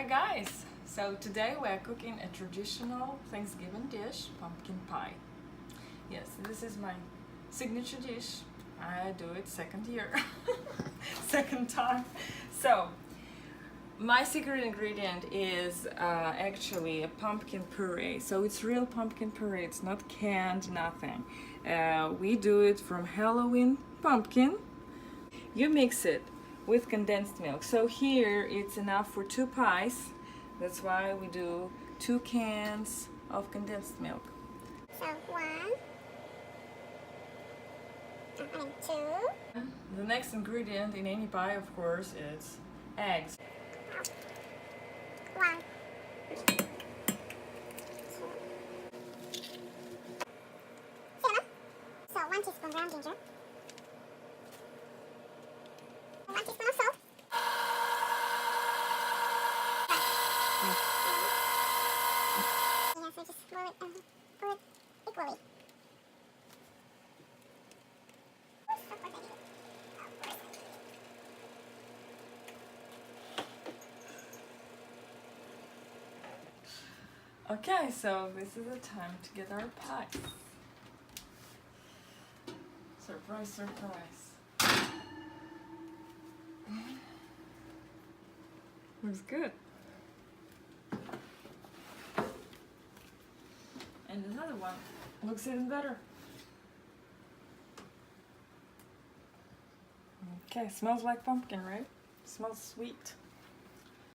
Hi guys! So today we are cooking a traditional Thanksgiving dish, pumpkin pie. Yes, this is my signature dish. I do it second year, second time. So my secret ingredient is actually a pumpkin puree. So it's real pumpkin puree, it's not canned, nothing. We do it from Halloween pumpkin. You mix it with condensed milk. So here it's enough for 2 pies. That's why we do 2 cans of condensed milk. So 1 and 2. The next ingredient in any pie, of course, is eggs. 1, 2. So 1 teaspoon ground ginger. 1 teaspoon of salt. Yeah, so just pour it equally. Okay, so this is the time to get our pie. Surprise, surprise. Looks good. And another one looks even better. Okay, smells like pumpkin, right? Smells sweet.